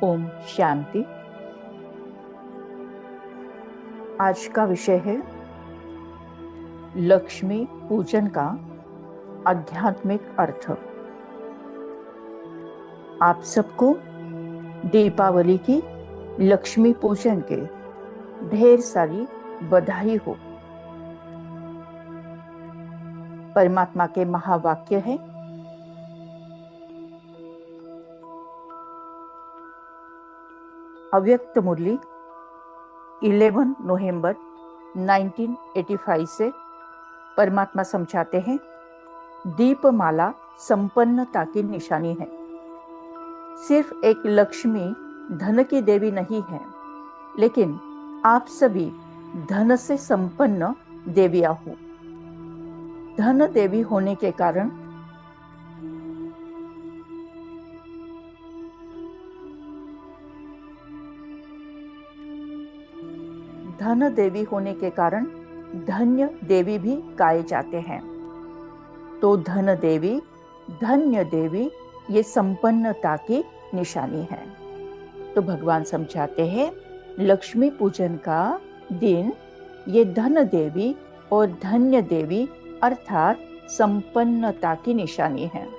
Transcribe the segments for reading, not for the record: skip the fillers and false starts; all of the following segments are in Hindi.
ओम शांति। आज का विषय है लक्ष्मी पूजन का आध्यात्मिक अर्थ। आप सबको दीपावली की लक्ष्मी पूजन के ढेर सारी बधाई हो। परमात्मा के महावाक्य है, अव्यक्त मुरली 11 नवंबर 1985 से परमात्मा समझाते हैं, दीपमाला संपन्नता की निशानी है। सिर्फ एक लक्ष्मी धन की देवी नहीं है, लेकिन आप सभी धन से संपन्न देवियां हो। धन देवी होने के कारण धन्य देवी भी गाए जाते हैं। तो धन देवी, धन्य देवी ये संपन्नता की निशानी है। तो भगवान समझाते हैं, लक्ष्मी पूजन का दिन ये धन देवी और धन्य देवी अर्थात संपन्नता की निशानी है।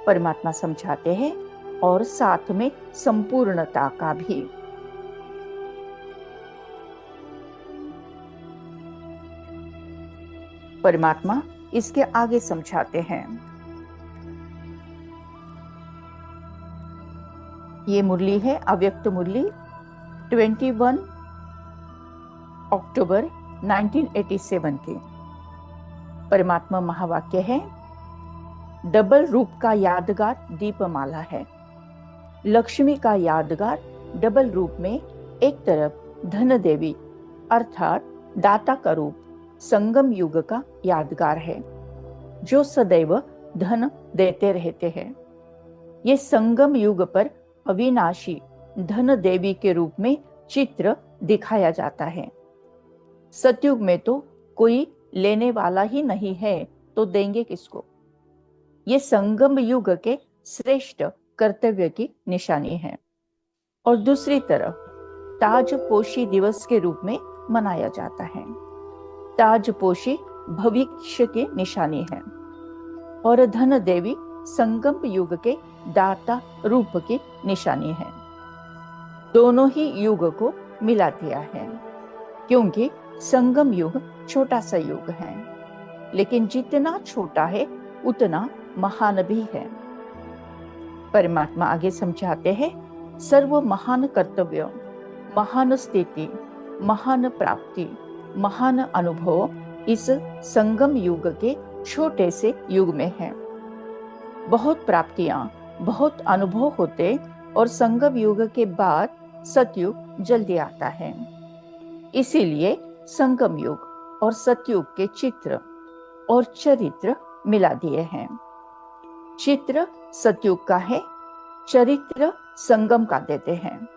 परमात्मा समझाते हैं और साथ में संपूर्णता का भी। परमात्मा इसके आगे समझाते हैं। ये मुरली है अव्यक्त मुरली 21 अक्टूबर 1987 की। परमात्मा महावाक्य है, डबल रूप का यादगार दीपमाला है। लक्ष्मी का यादगार डबल रूप में एक तरफ धन देवी अर्थात दाता का रूप संगम युग का यादगार है, जो सदैव धन देते रहते हैं। ये संगम युग पर अविनाशी धन देवी के रूप में चित्र दिखाया जाता है। सतयुग में तो कोई लेने वाला ही नहीं है, तो देंगे किसको। ये संगम युग के श्रेष्ठ कर्तव्य की निशानी है। और दूसरी तरफ ताजपोशी दिवस के रूप में मनाया जाता है। ताजपोशी भविष्य की निशानी है और धन देवी संगम युग के दाता रूप की निशानी है। दोनों ही युग को मिला दिया है, क्योंकि संगम युग छोटा सा युग है, लेकिन जितना छोटा है उतना महान भी है। परमात्मा आगे समझाते हैं, सर्व महान कर्तव्य, महान स्थिति, महान प्राप्ति, महान अनुभव इस संगम युग के छोटे से युग में है। बहुत प्राप्तियां, बहुत अनुभव होते और संगम युग के बाद सतयुग जल्दी आता है। इसीलिए संगम युग और सतयुग के चित्र और चरित्र मिला दिए हैं। चित्र सतयुग का है, चरित्र संगम का देते हैं।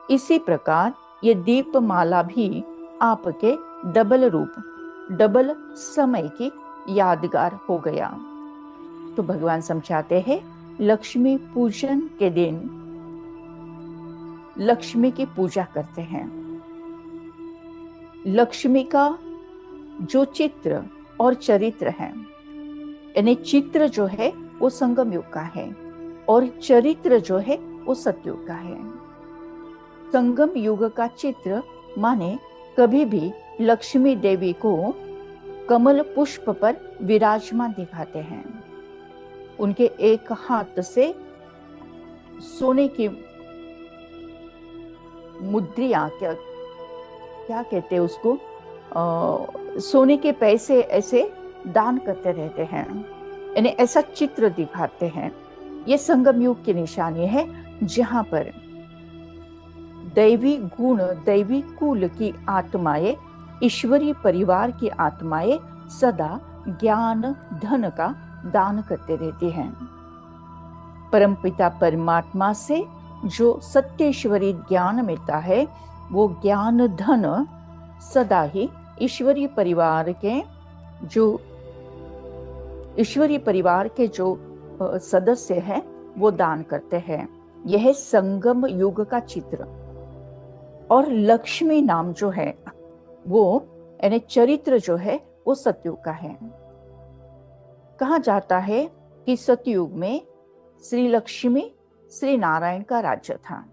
इसी प्रकार ये दीपमाला भी आपके डबल रूप, डबल समय की यादगार हो गया। तो भगवान समझाते हैं, लक्ष्मी पूजन के दिन लक्ष्मी की पूजा करते हैं। लक्ष्मी का जो चित्र और चरित्र है, यानी चित्र जो है वो संगम युग का है और चरित्र जो है वो सतयुग का है। संगम युग का चित्र माने कभी भी लक्ष्मी देवी को कमल पुष्प पर विराजमान दिखाते हैं। उनके एक हाथ से सोने की मुद्रियां, क्या कहते हैं उसको, सोने के पैसे ऐसे दान करते रहते हैं, यानी ऐसा चित्र दिखाते हैं। ये संगम युग की निशानी है, जहां पर दैवी गुण, दैवी कुल की आत्माएं, ईश्वरीय परिवार की आत्माएं सदा ज्ञान धन का दान करते रहती हैं। परमपिता परमात्मा से जो सत्येश्वरी ज्ञान मिलता है, वो ज्ञान धन सदा ही ईश्वरीय परिवार के जो सदस्य हैं वो दान करते हैं। यह संगम युग का चित्र। और लक्ष्मी नाम जो है वो यानी चरित्र जो है वो सतयुग का है। कहा जाता है कि सतयुग में श्री लक्ष्मी श्री नारायण का राज्य था।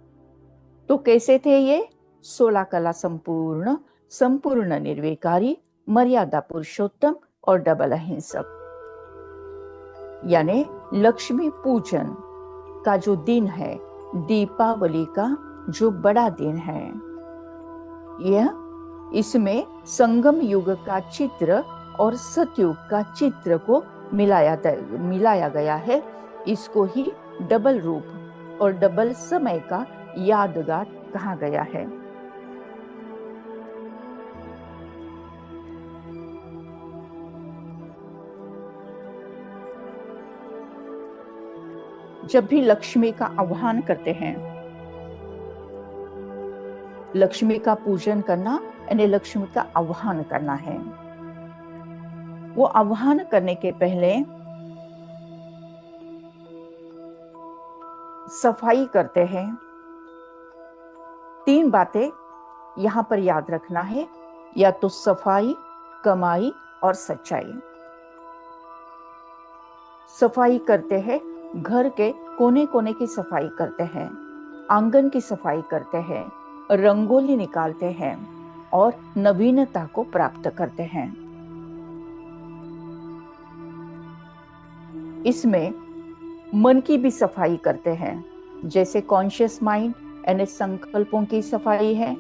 तो कैसे थे ये? 16 कला संपूर्ण, संपूर्ण निर्विकारी, मर्यादा पुरुषोत्तम और डबल अहिंसक। यानी लक्ष्मी पूजन का जो दिन है, दीपावली का जो बड़ा दिन है, यह इसमें संगम युग का चित्र और सतयुग का चित्र को मिलाया गया है। इसको ही डबल रूप और डबल समय का यादगार कहा गया है। जब भी लक्ष्मी का आह्वान करते हैं, लक्ष्मी का पूजन करना यानी लक्ष्मी का आह्वान करना है। वो आह्वान करने के पहले सफाई करते हैं। 3 बातें यहां पर याद रखना है, या तो सफाई, कमाई और सच्चाई। सफाई करते हैं, घर के कोने कोने की सफाई करते हैं, आंगन की सफाई करते हैं, रंगोली निकालते हैं और नवीनता को प्राप्त करते हैं। इसमें मन की भी सफाई करते हैं, जैसे कॉन्शियस माइंड यानी संकल्पों की सफाई है,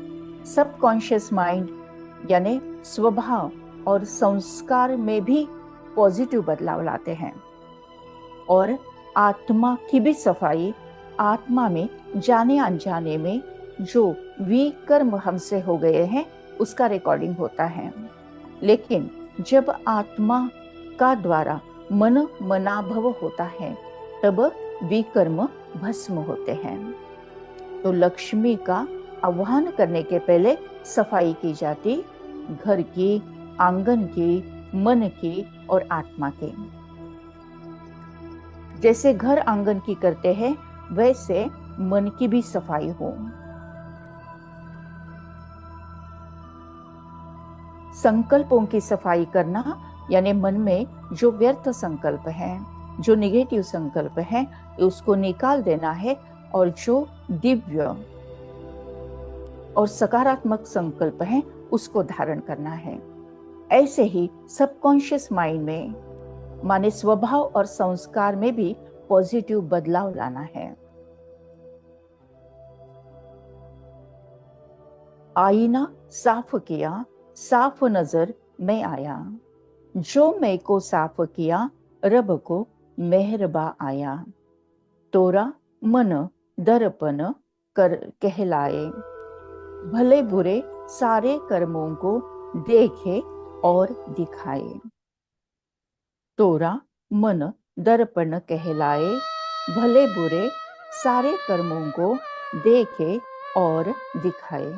सब कॉन्शियस माइंड यानी स्वभाव और संस्कार में भी पॉजिटिव बदलाव लाते हैं, और आत्मा की भी सफाई, आत्मा में जाने अनजाने में जो विकर्म हमसे हो गए हैं उसका रिकॉर्डिंग होता है। लेकिन जब आत्मा का द्वारा मन मनाभव होता है तब विकर्म भस्म होते हैं। तो लक्ष्मी का आह्वान करने के पहले सफाई की जाती, घर की, आंगन की, मन की और आत्मा की। जैसे घर आंगन की करते हैं वैसे मन की भी सफाई हो। संकल्पों की सफाई करना यानी मन में जो व्यर्थ संकल्प है, जो नेगेटिव संकल्प है, उसको निकाल देना है, और जो दिव्य और सकारात्मक संकल्प है उसको धारण करना है। ऐसे ही सबकॉन्शियस माइंड में माने स्वभाव और संस्कार में भी पॉजिटिव बदलाव लाना है। आईना साफ किया, साफ नजर में आया, जो मैं को साफ किया, रब को मेहरबा आया। तोरा मन दर्पण कर कहलाए, भले बुरे सारे कर्मों को देखे और दिखाए। तोरा मन दर्पण कहलाए, भले बुरे सारे कर्मों को देखे और दिखाए।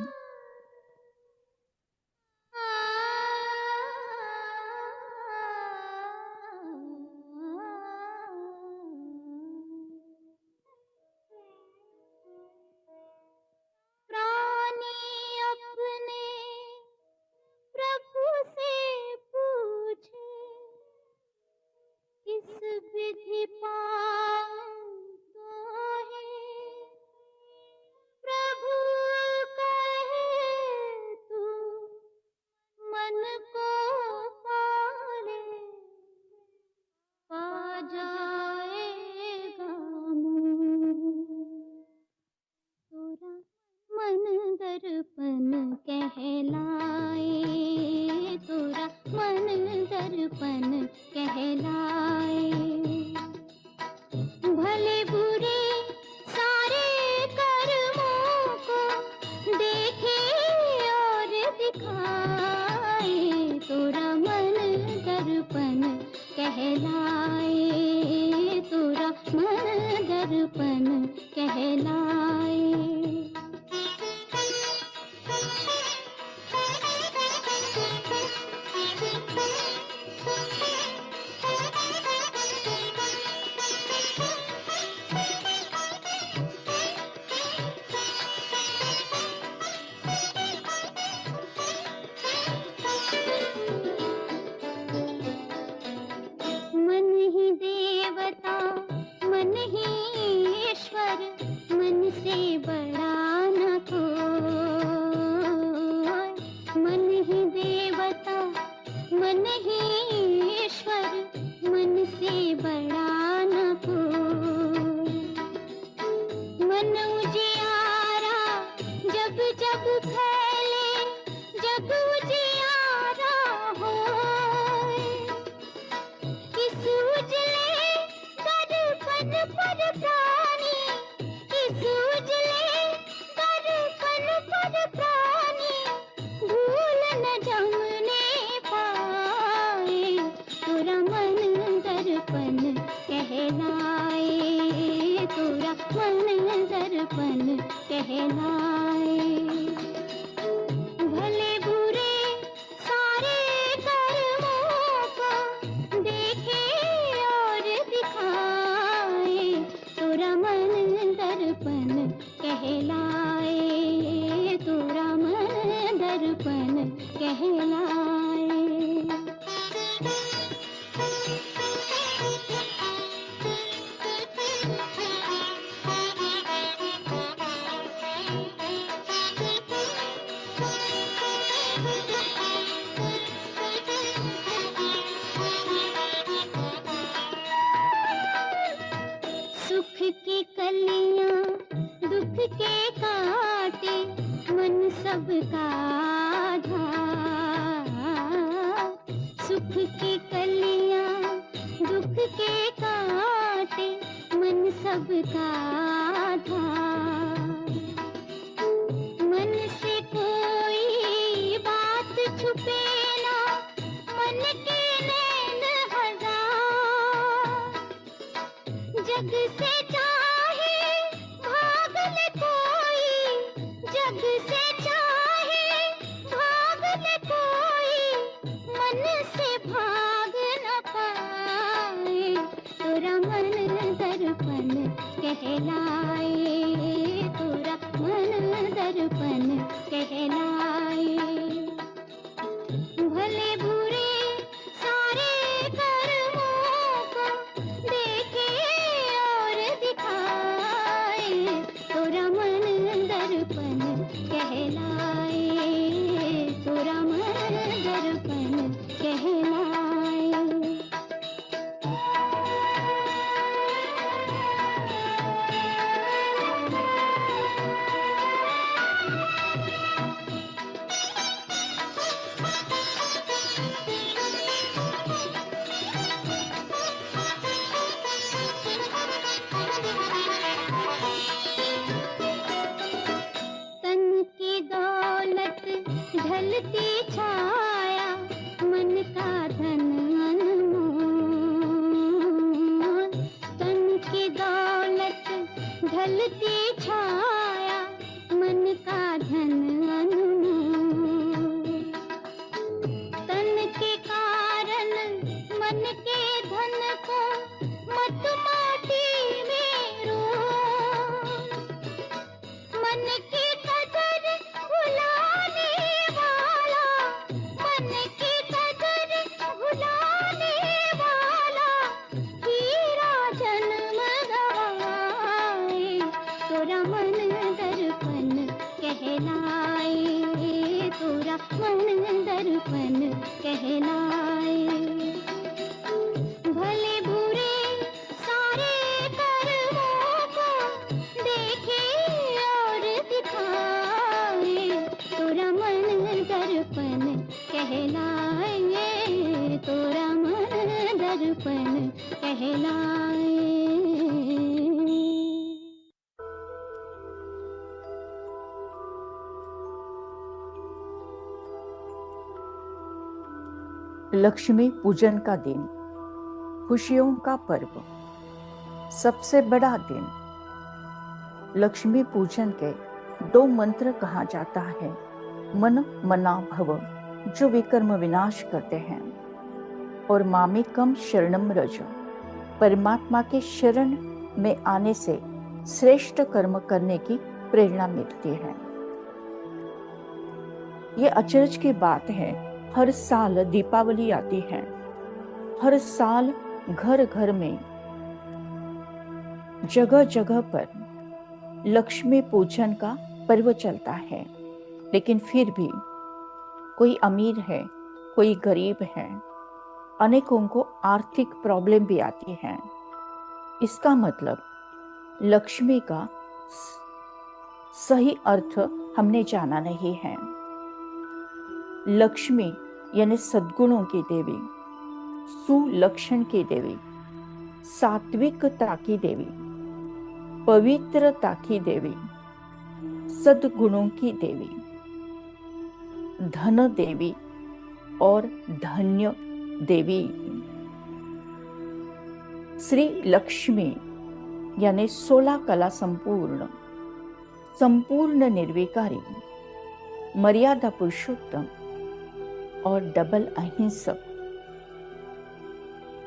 देवता मन ही ईश्वर, मन से बड़ा न कोई। मन उजियारा जब जब फैले, जग उजियारा होए। इस उजले दर्पण पर प्राणी, इस उजले दर्पण पर प्राणी भूल न जमने पाए। तोरा मन दर्पण कहलाए, तोरा मन दर्पण कहलाए। भले बुरे सारे कर्मों को देखे और दिखाए। तोरा मन दर्पण कहलाए, तोरा मन दर्पण कहलाए। सुख की कलियां दुख के काटे, मन सबका आधा। सुख की कलियां दुख के काटे, मन सबका आधा। मन से कोई बात छुपे ना, मन के नैन हजार। जग से चाहे भाग ले कोई, जग से चाहे भाग ले कोई, मन से भाग न पाए। तोरा मन दर्पण कहलाए, तोरा मन दर्पण कहलाए। भले बुरे सारे कर्मों को देखे और दिखाए। तोरा मन दर्पण कहलाए, तोरा मन दर्पण कहलाए। तन की दौलत ढलती छाया, मन का धन अनमोल। तन की दौलत ढलती छाया, मन का धन अनमोल। तन के कारण मन के धन को मत माटी में रोल। मन की कदर भुलाने वाला, मन की कदर भुलाने वाला हीरा जन्म गवाए। तोरा मन दर्पण कहलाए, तोरा मन दर्पण कहलाए। भले बुरे सारे कर्मों को देखे और दिखाए। तोरा मन दर्पण कहलाए, तोरा मन दर्पण कहलाए। लक्ष्मी पूजन का दिन, खुशियों का पर्व, सबसे बड़ा दिन। लक्ष्मी पूजन के 2 मंत्र कहा जाता है। मन मना भव, जो विकर्म विनाश करते हैं, और मामेकम शरणम रज, परमात्मा के शरण में आने से श्रेष्ठ कर्म करने की प्रेरणा मिलती है। ये अचरज की बात है, हर साल दीपावली आती है। हर साल घर घर में, जगह जगह पर लक्ष्मी पूजन का पर्व चलता है। लेकिन फिर भी कोई अमीर है, कोई गरीब है, अनेकों को आर्थिक प्रॉब्लम भी आती है। इसका मतलब लक्ष्मी का सही अर्थ हमने जाना नहीं है। लक्ष्मी यानी सद्गुणों की देवी, सुलक्षण की देवी, सात्विकता की देवी, पवित्रता की देवी, सद्गुणों की देवी, धन देवी और धन्य देवी। श्री लक्ष्मी यानी 16 कला संपूर्ण, संपूर्ण निर्विकारी, मर्यादा पुरुषोत्तम और डबल अहिंसक,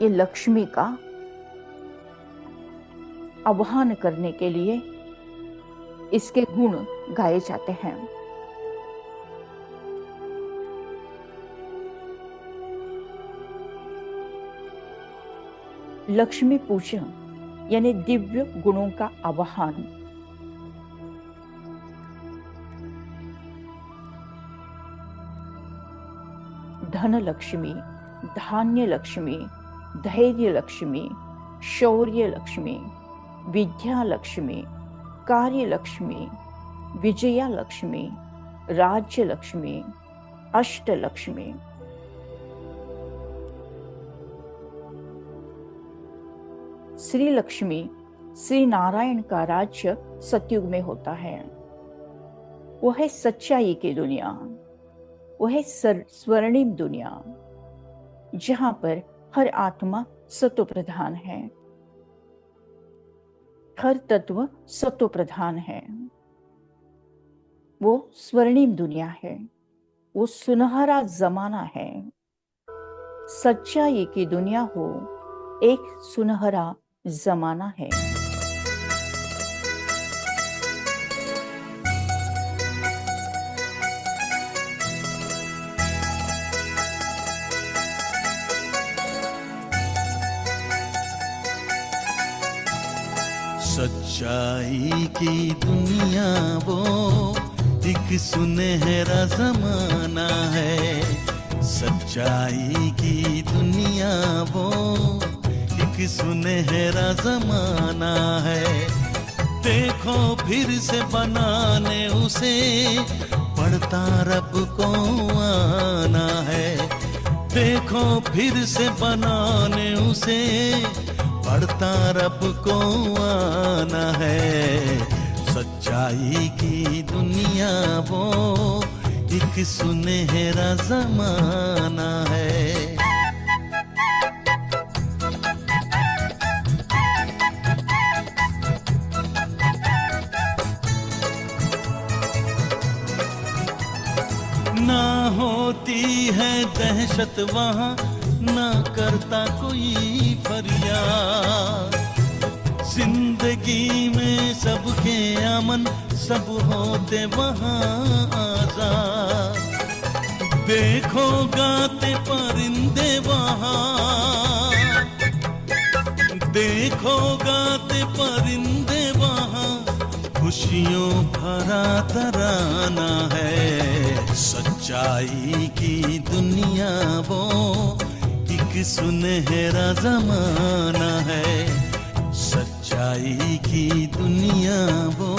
ये लक्ष्मी का आह्वान करने के लिए इसके गुण गाए जाते हैं। लक्ष्मी पूजन यानी दिव्य गुणों का आह्वान। धन लक्ष्मी, धान्य लक्ष्मी, धैर्य लक्ष्मी, शौर्य लक्ष्मी, विद्या लक्ष्मी, कार्य लक्ष्मी, विजया लक्ष्मी, राज्य लक्ष्मी, अष्ट लक्ष्मी। श्री लक्ष्मी, श्री नारायण का राज्य सतयुग में होता है। वो है सच्चाई की दुनिया, वो है स्वर्णिम दुनिया, जहां पर हर आत्मा सत्व प्रधान है, हर तत्व सत्व प्रधान है। वो स्वर्णिम दुनिया है, वो सुनहरा जमाना है। सच्चाई की दुनिया हो, एक सुनहरा जमाना है। सच्चाई की दुनिया वो एक सुनहरा जमाना है। सच्चाई की दुनिया वो एक सुनहरा जमाना है। देखो फिर से बनाने उसे पड़ता रब को आना है। देखो फिर से बनाने उसे पड़ता रब को आना है। सच्चाई की दुनिया वो एक सुनहरा जमाना है। ना होती है दहशत वहाँ, ना करता कोई फरियाद। जिंदगी में सबके अमन, सब होते वहाँ आजाद। देखो गाते परिंदे वहाँ, देखो गाते परिंदे वहाँ, खुशियों भरा तराना है। सच्चाई की दुनिया वो एक सुनहरा जमाना है। सच्चाई की दुनिया वो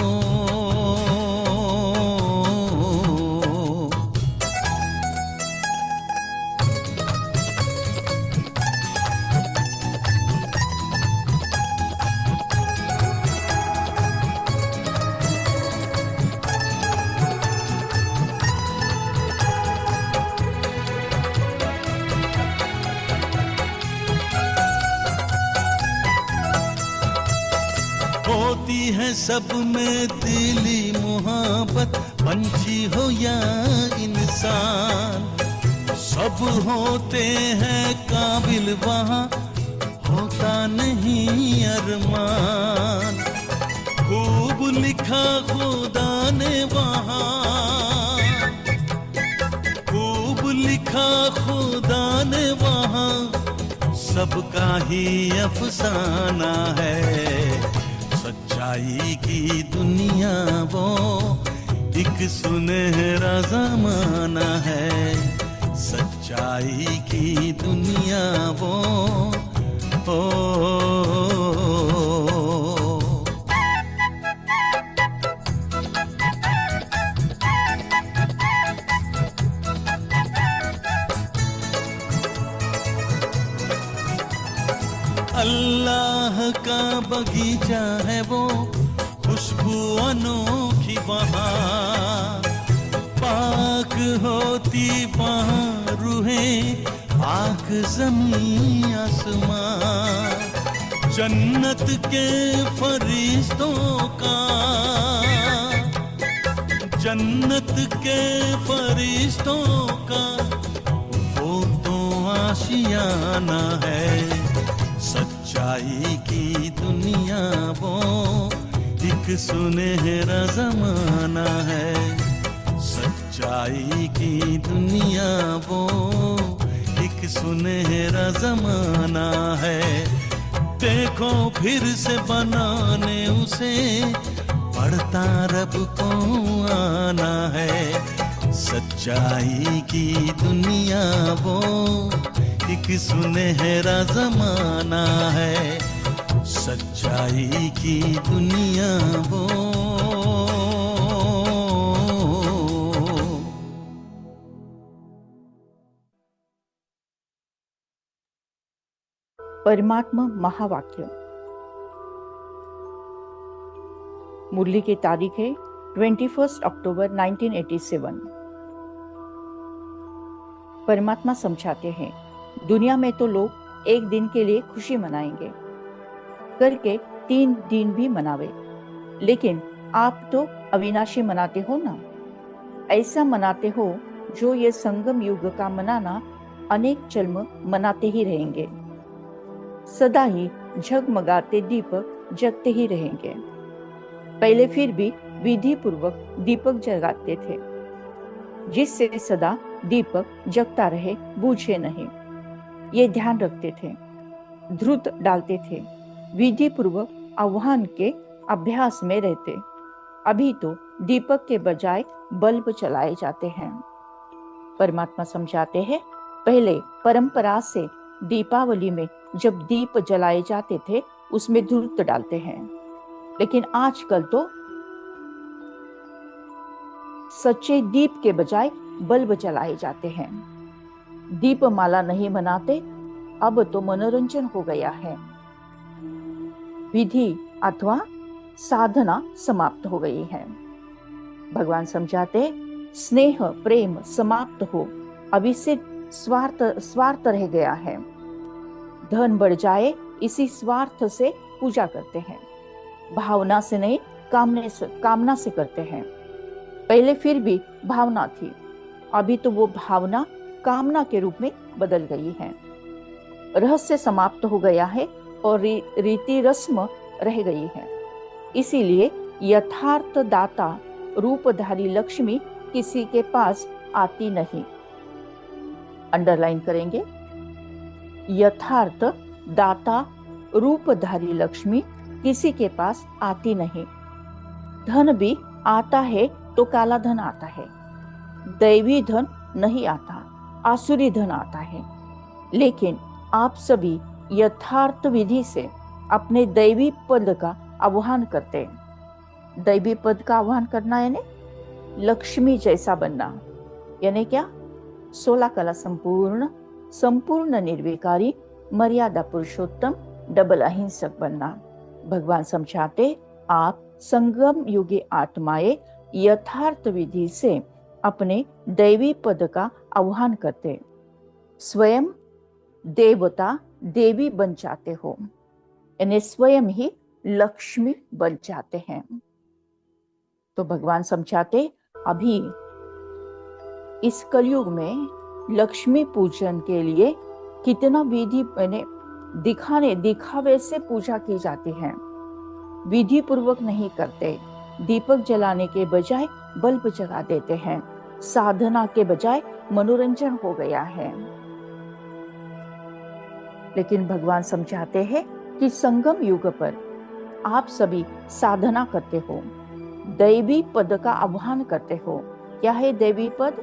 होती है सब में दिली मोहब्बत, पंछी हो या इंसान। सब होते हैं काबिल वहाँ, होता नहीं अरमान। खूब लिखा खुदा ने वहाँ, खूब लिखा खुदा ने वहाँ, सबका ही अफसाना है। सच्चाई की दुनिया वो एक सुनहरा जमाना है, सच्चाई की दुनिया वो अल्लाह का बगीचा है वो, खुशबू अनोखी वहाँ, पाक होती वहाँ रूहें, आँख ज़मीं आसमां, जन्नत के फरिश्तों का, जन्नत के फरिश्तों का वो तो आशियाना है। सच्चाई की दुनिया वो एक सुनहरा जमाना है, सच्चाई की दुनिया वो एक सुनहरा जमाना है। देखो फिर से बनाने उसे पड़ता रब को आना है। सच्चाई की दुनिया वो एक सुनहरा जमाना है, सच्चाई की दुनिया वो। परमात्मा महावाक्य। मुरली की तारीख है 21 अक्टूबर 1987। परमात्मा समझाते हैं, दुनिया में तो लोग एक दिन के लिए खुशी मनाएंगे, करके 3 दिन भी मनावे, लेकिन आप तो अविनाशी मनाते हो ना। ऐसा मनाते हो जो ये संगम युग का मनाना अनेक जन्म मनाते ही रहेंगे। सदा ही झगमगाते दीपक जगते ही रहेंगे। पहले फिर भी विधि पूर्वक दीपक जगाते थे, जिससे सदा दीपक जगता रहे, बूझे नहीं। ये ध्यान रखते थे, ध्रुत डालते थे, विधि पूर्वक आह्वान के अभ्यास में रहते। अभी तो दीपक के बजाय बल्ब चलाए जाते हैं। परमात्मा समझाते हैं, पहले परंपरा से दीपावली में जब दीप जलाए जाते थे उसमें ध्रुत डालते हैं, लेकिन आजकल तो सच्चे दीप के बजाय बल्ब जलाए जाते हैं। दीपमाला नहीं मनाते, अब तो मनोरंजन हो गया है। विधि अथवा साधना समाप्त हो गई है। भगवान समझाते, स्नेह प्रेम समाप्त हो, अभी सिर्फ स्वार्थ रह गया है। धन बढ़ जाए इसी स्वार्थ से पूजा करते हैं, भावना से नहीं, कामना से करते हैं। पहले फिर भी भावना थी, अभी तो वो भावना कामना के रूप में बदल गई है। रहस्य समाप्त हो गया है और रीति रस्म रह गई है। इसीलिए यथार्थ दाता रूपधारी लक्ष्मी किसी के पास आती नहीं। अंडरलाइन करेंगे, यथार्थ दाता रूपधारी लक्ष्मी किसी के पास आती नहीं। धन भी आता है तो काला धन आता है, दैवी धन नहीं आता, आसुरी धन आता है। लेकिन आप सभी यथार्थ विधि से अपने दैवी पद का आह्वान करते। दैवी पद का आह्वान करना यानी लक्ष्मी जैसा बनना, यानी क्या? 16 कला संपूर्ण निर्विकारी, मर्यादा पुरुषोत्तम, डबल अहिंसक बनना। भगवान समझाते, आप संगम युगी आत्माएं यथार्थ विधि से अपने दैवी पद का आह्वान करते, स्वयं देवता देवी बन जाते हो, यानी स्वयं ही लक्ष्मी बन जाते हैं। तो भगवान समझाते, अभी इस कलयुग में लक्ष्मी पूजन के लिए कितना विधि दिखावे से पूजा की जाती है, विधि पूर्वक नहीं करते। दीपक जलाने के बजाय बल्ब जगा देते हैं, साधना के बजाय मनोरंजन हो गया है। लेकिन भगवान समझाते हैं कि संगम युग पर आप सभी साधना करते हो, दैवी पद का आह्वान करते हो। क्या है दैवी पद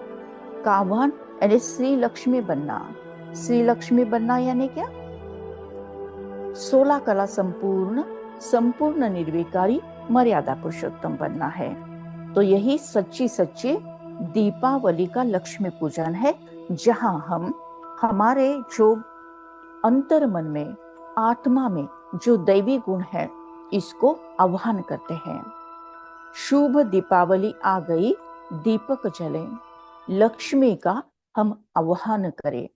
का आह्वान? यानी श्री लक्ष्मी बनना। श्री लक्ष्मी बनना यानी क्या? 16 कला संपूर्ण, संपूर्ण निर्विकारी, मर्यादा पुरुषोत्तम बनना है। तो यही सच्ची सच्ची दीपावली का लक्ष्मी पूजन है, जहां हम हमारे जो अंतर मन में, आत्मा में जो दैवी गुण है, इसको आह्वान करते हैं। शुभ दीपावली आ गई, दीपक जले, लक्ष्मी का हम आह्वान करें।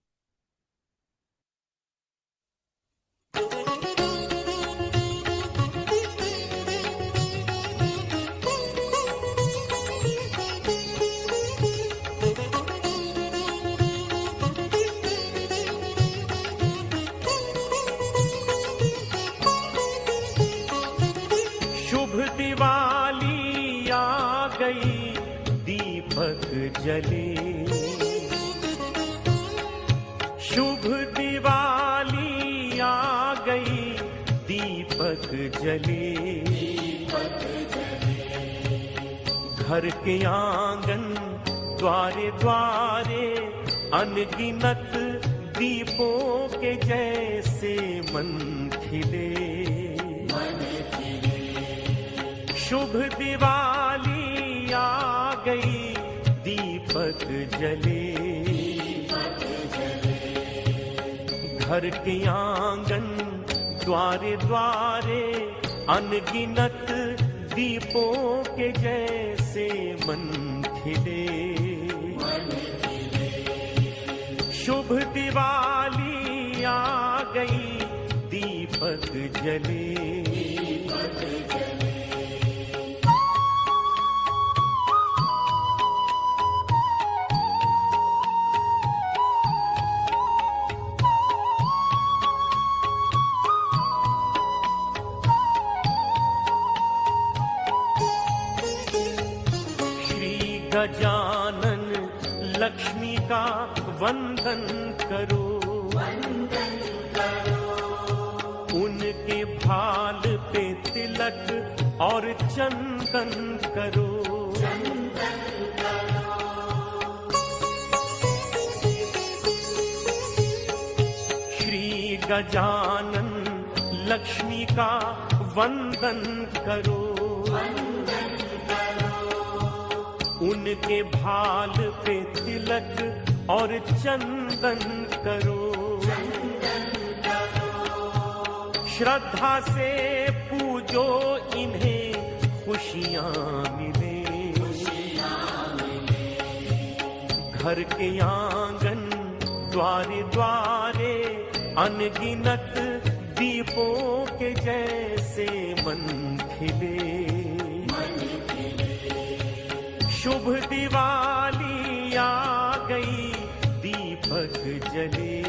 जले, शुभ दिवाली आ गई, दीपक जले, घर के आंगन द्वारे द्वारे अनगिनत दीपों के जैसे मन खिले, शुभ दिवाली आ गई, दीपक जले, घर के आंगन द्वारे द्वारे अनगिनत दीपों के जैसे मन खिले, शुभ दिवाली आ गई, दीपक जले। गजानन लक्ष्मी का वंदन करो, उनके भाल पे तिलक और चंदन करो, श्री गजानन लक्ष्मी का वंदन करो, उनके भाल पे तिलक और चंदन करो, श्रद्धा से पूजो इन्हें खुशियां मिले, घर के आंगन द्वारे द्वारे अनगिनत दीपों के जैसे मन खिले, शुभ दिवाली आ गई, दीपक जले।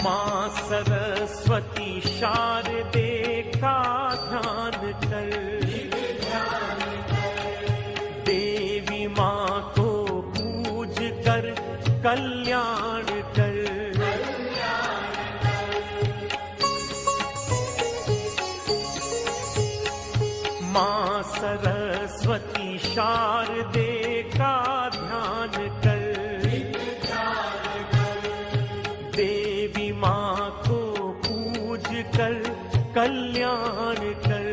माँ सरस्वती शारदे का ध्यान कर, देवी माँ को पूज कर कल्याण कर, माँ सरस्वती शारदे का ध्यान कर, देवी माँ को पूज कर कल्याण कर,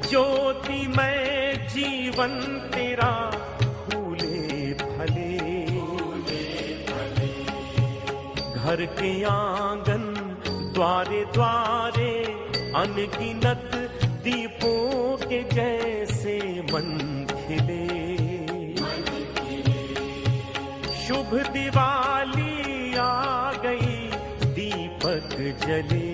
ज्योतिमय जीवन तेरा फूले फले, घर के आंगन द्वारे द्वारे अनगिनत दीपों के जैसे मन खिले, शुभ दिवाली आ गई, दीपक जले।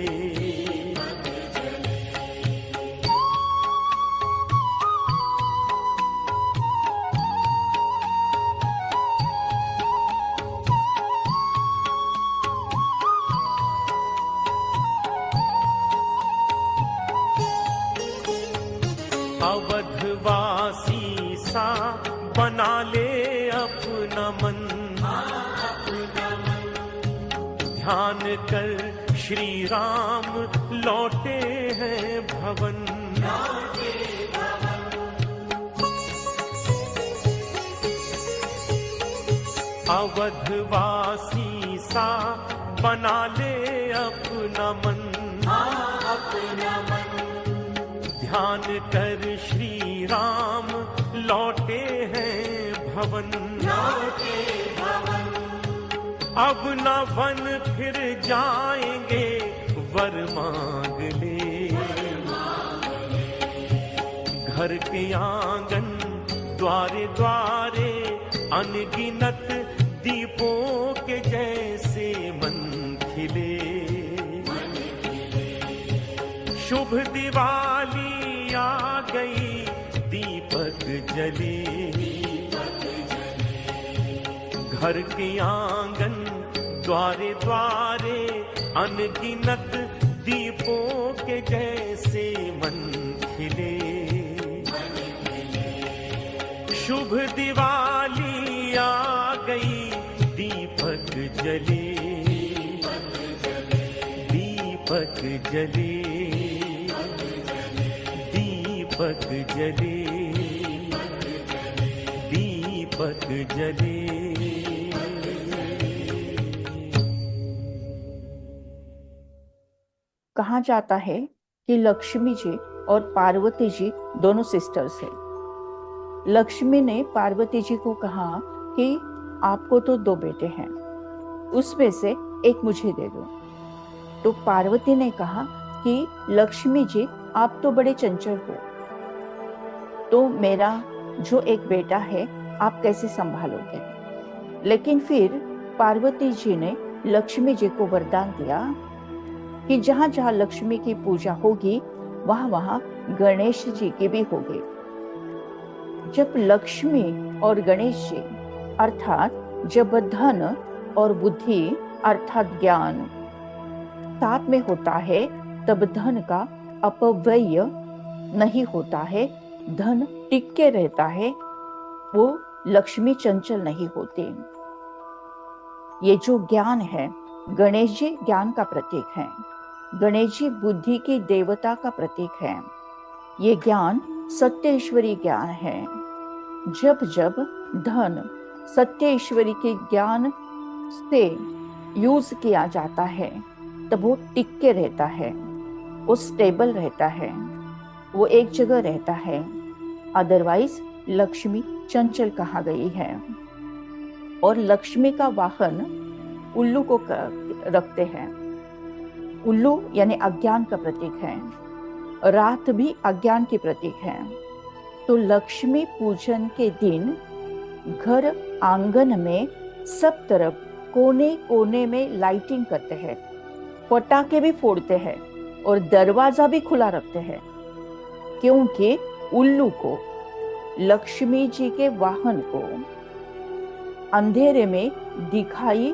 अवधवासी सा बना ले अपना मन, ध्यान कर श्री राम लौटे हैं भवन। अवधवासी सा बना ले अपना मन, ध्यान कर श्री राम लौटे हैं भवन। अब न वन फिर जाएंगे वर मांग ले, घर के आंगन द्वारे द्वारे अनगिनत दीपों के जैसे मन खिले। शुभ दिवाली आ गई दीपक जले, घर के आंगन द्वारे द्वारे अनगिनत दीपों के जैसे मन खिले। शुभ दिवाली आ गई दीपक जले, दीपक जले, दीपक जले, दीपक जले। कहा जाता है कि लक्ष्मी जी और पार्वती जी दोनों सिस्टर्स हैं। लक्ष्मी ने पार्वती जी को कहा कि आपको तो 2 बेटे हैं, उसमें से एक मुझे दे दो। तो पार्वती ने कहा कि लक्ष्मी जी आप तो बड़े चंचल हो, तो मेरा जो एक बेटा है आप कैसे संभालोगे। लेकिन फिर पार्वती जी ने लक्ष्मी जी को वरदान दिया कि जहां जहां लक्ष्मी की पूजा होगी वहां वहां गणेश जी की भी होगी। जब लक्ष्मी और गणेश जी अर्थात जब धन और बुद्धि अर्थात ज्ञान साथ में होता है तब धन का अपव्यय नहीं होता है, धन टिक के रहता है, वो लक्ष्मी चंचल नहीं होती। ये जो ज्ञान है, गणेश जी ज्ञान का प्रतीक है, गणेश जी बुद्धि की देवता का प्रतीक है। ये ज्ञान सत्येश्वरी ज्ञान है। जब जब धन सत्येश्वरी के ज्ञान से यूज किया जाता है तब वो टिक के रहता है, वो स्टेबल रहता है, वो एक जगह रहता है। अदरवाइज लक्ष्मी चंचल कहा गई है। और लक्ष्मी का वाहन उल्लू को रखते हैं। उल्लू यानी अज्ञान का प्रतीक है, रात भी अज्ञान की प्रतीक है। तो लक्ष्मी पूजन के दिन घर आंगन में सब तरफ कोने कोने में लाइटिंग करते हैं, पटाखे भी फोड़ते हैं और दरवाजा भी खुला रखते हैं, क्योंकि उल्लू को, लक्ष्मी जी के वाहन को अंधेरे में दिखाई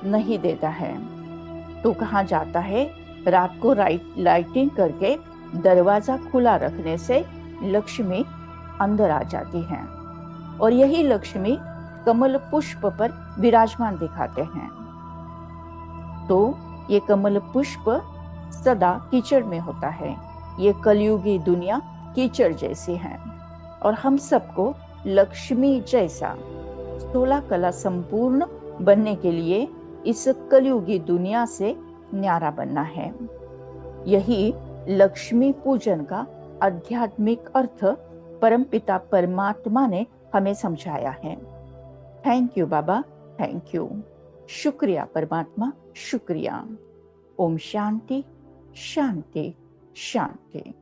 नहीं देता है। तो कहा जाता है रात को लाइटिंग करके दरवाजा खुला रखने से लक्ष्मी अंदर आ जाती है। और यही लक्ष्मी कमल पुष्प पर विराजमान दिखाते हैं। तो ये कमल पुष्प सदा कीचड़ में होता है। ये कलयुगी दुनिया कीचड़ जैसी है और हम सबको लक्ष्मी जैसा 16 कला संपूर्ण बनने के लिए इस कलयुगी दुनिया से न्यारा बनना है। यही लक्ष्मी पूजन का आध्यात्मिक अर्थ परमपिता परमात्मा ने हमें समझाया है। Thank you Baba, thank you. शुक्रिया परमात्मा, शुक्रिया। ओम शांति शांति शांति।